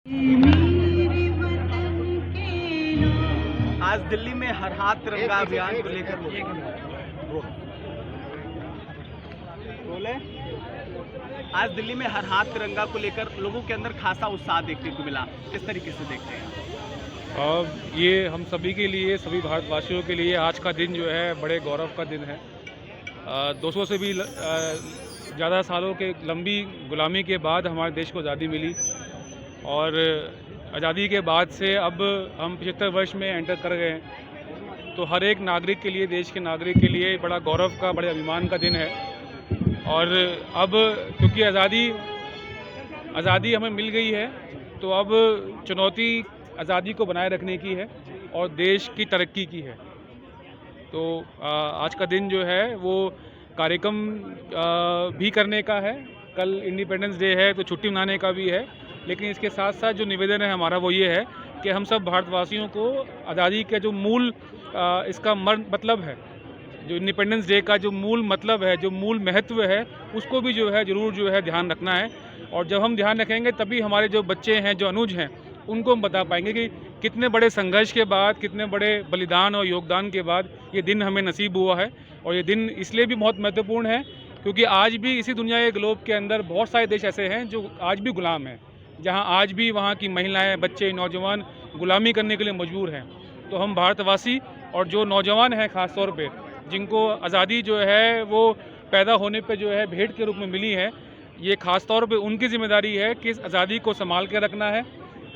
आज दिल्ली में हर हाथ तिरंगा अभियान को लेकर बोले आज दिल्ली में हर हाथ तिरंगा को लेकर लोगों के अंदर खासा उत्साह देखने को मिला। किस तरीके से देखते हैं ये हम सभी के लिए, सभी भारतवासियों के लिए आज का दिन जो है बड़े गौरव का दिन है। 200 से भी ज़्यादा सालों के लंबी गुलामी के बाद हमारे देश को आज़ादी मिली और आज़ादी के बाद से अब हम 75 वर्ष में एंटर कर गए हैं। तो हर एक नागरिक के लिए, देश के नागरिक के लिए बड़ा गौरव का, बड़े अभिमान का दिन है। और अब क्योंकि आज़ादी हमें मिल गई है तो अब चुनौती आज़ादी को बनाए रखने की है और देश की तरक्की की है। तो आज का दिन जो है वो कार्यक्रम भी करने का है। कल इंडिपेंडेंस डे है तो छुट्टी मनाने का भी है, लेकिन इसके साथ साथ जो निवेदन है हमारा वो ये है कि हम सब भारतवासियों को आज़ादी के जो मूल इसका मतलब है, जो इंडिपेंडेंस डे का जो मूल मतलब है, जो मूल महत्व है, उसको भी जो है ज़रूर जो है ध्यान रखना है। और जब हम ध्यान रखेंगे तभी हमारे जो बच्चे हैं, जो अनुज हैं, उनको हम बता पाएंगे कि कितने बड़े संघर्ष के बाद, कितने बड़े बलिदान और योगदान के बाद ये दिन हमें नसीब हुआ है। और ये दिन इसलिए भी बहुत महत्वपूर्ण है क्योंकि आज भी इसी दुनिया के ग्लोब के अंदर बहुत सारे देश ऐसे हैं जो आज भी गुलाम हैं, जहां आज भी वहां की महिलाएं, बच्चे, नौजवान गुलामी करने के लिए मजबूर हैं। तो हम भारतवासी और जो नौजवान हैं ख़ास तौर पे, जिनको आज़ादी जो है वो पैदा होने पे जो है भेंट के रूप में मिली है, ये ख़ास तौर पे उनकी जिम्मेदारी है कि इस आज़ादी को संभाल के रखना है,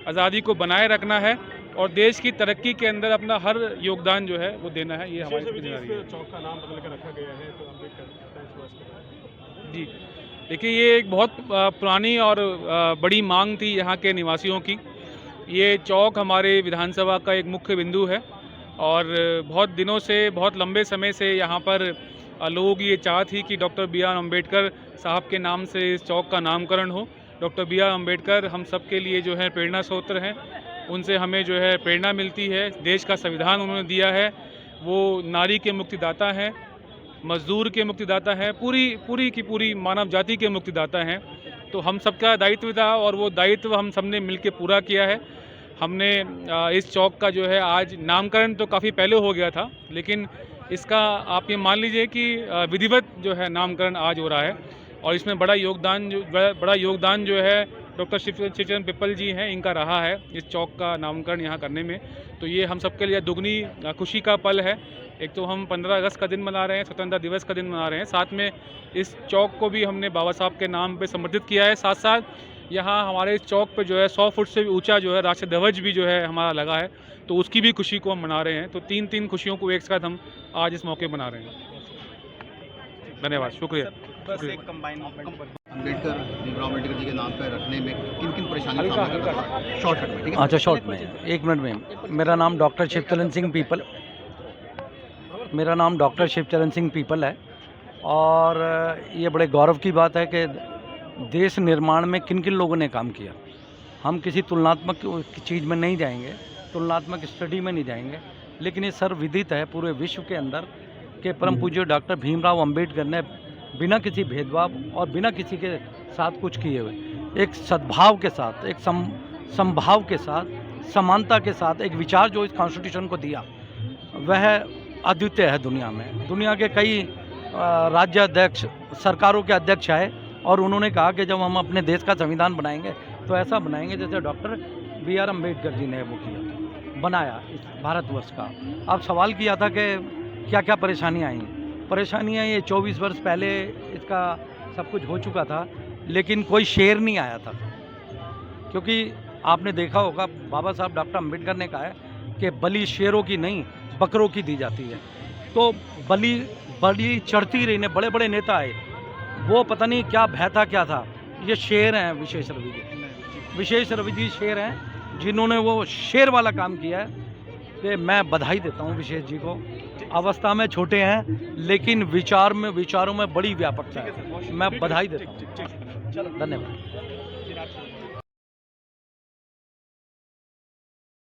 आज़ादी को बनाए रखना है और देश की तरक्की के अंदर अपना हर योगदान जो है वो देना है। ये हमारी जिम्मेदारी है। चौक का नाम बदल कर रखा गया है तो अम्बेडकर जी, देखिए ये एक बहुत पुरानी और बड़ी मांग थी यहाँ के निवासियों की। ये चौक हमारे विधानसभा का एक मुख्य बिंदु है और बहुत दिनों से, बहुत लंबे समय से यहाँ पर लोगों की ये चाह थी कि डॉक्टर B.R. अम्बेडकर साहब के नाम से इस चौक का नामकरण हो। Doctor B.R. अम्बेडकर हम सब के लिए जो है प्रेरणा स्रोत हैं, उनसे हमें जो है प्रेरणा मिलती है। देश का संविधान उन्होंने दिया है, वो नारी के मुक्तिदाता हैं, मजदूर के मुक्तिदाता हैं, पूरी की पूरी मानव जाति के मुक्तिदाता हैं। तो हम सबका दायित्व था और वो दायित्व हम सबने मिलकर पूरा किया है। हमने इस चौक का जो है आज नामकरण तो काफ़ी पहले हो गया था, लेकिन इसका आप ये मान लीजिए कि विधिवत जो है नामकरण आज हो रहा है और इसमें बड़ा योगदान जो है डॉक्टर शिवचरण पिप्पल जी हैं, इनका रहा है इस चौक का नामकरण यहाँ करने में। तो ये हम सबके लिए दुगनी खुशी का पल है। एक तो हम 15 अगस्त का दिन मना रहे हैं, स्वतंत्रता दिवस का दिन मना रहे हैं, साथ में इस चौक को भी हमने बाबा साहब के नाम पे समर्पित किया है। साथ साथ यहाँ हमारे इस चौक पे जो है 100 फुट से भी ऊंचा जो है राष्ट्रीय ध्वज भी जो है हमारा लगा है, तो उसकी भी खुशी को हम मना रहे हैं। तो तीन खुशियों को एक साथ हम आज इस मौके मना रहे हैं। धन्यवाद, शुक्रिया। बस एक अम्बेडकर, भीमराव अम्बेडकर जी के नाम पर रखने में किन किन परेशानियों का सामना करना पड़ा? शॉर्ट में, ठीक है? अच्छा, शॉर्ट में, एक मिनट में। मेरा नाम डॉक्टर शिवचरण सिंह पीपल है और ये बड़े गौरव की बात है कि देश निर्माण में किन किन लोगों ने काम किया। हम किसी तुलनात्मक चीज़ में नहीं जाएंगे, तुलनात्मक स्टडी में नहीं जाएंगे, लेकिन ये सर्वविदित है पूरे विश्व के अंदर कि परम पूज्य डॉक्टर भीमराव अम्बेडकर ने बिना किसी भेदभाव और बिना किसी के साथ कुछ किए हुए एक सद्भाव के साथ, एक समभाव के साथ, समानता के साथ एक विचार जो इस कॉन्स्टिट्यूशन को दिया, वह अद्वितीय है दुनिया में। दुनिया के कई राज्याध्यक्ष, सरकारों के अध्यक्ष आए और उन्होंने कहा कि जब हम अपने देश का संविधान बनाएंगे तो ऐसा बनाएंगे जैसे डॉक्टर B.R. अम्बेडकर जी ने वो किया, बनाया इस भारतवर्ष का। अब सवाल किया था कि क्या क्या परेशानियाँ आई। परेशानियाँ ये 24 वर्ष पहले इसका सब कुछ हो चुका था, लेकिन कोई शेर नहीं आया था, क्योंकि आपने देखा होगा बाबा साहब डॉक्टर अम्बेडकर ने कहा है कि बलि शेरों की नहीं बकरों की दी जाती है। तो बलि चढ़ती रही ने, बड़े बड़े नेता आए, वो पता नहीं क्या भय था, क्या था। ये शेर हैं विशेष रवि जी शेर हैं, जिन्होंने वो शेर वाला काम किया है कि मैं बधाई देता हूँ विशेष जी को। अवस्था में छोटे हैं लेकिन विचारों में बड़ी व्यापकता है। मैं बधाई देता हूँ। धन्यवाद।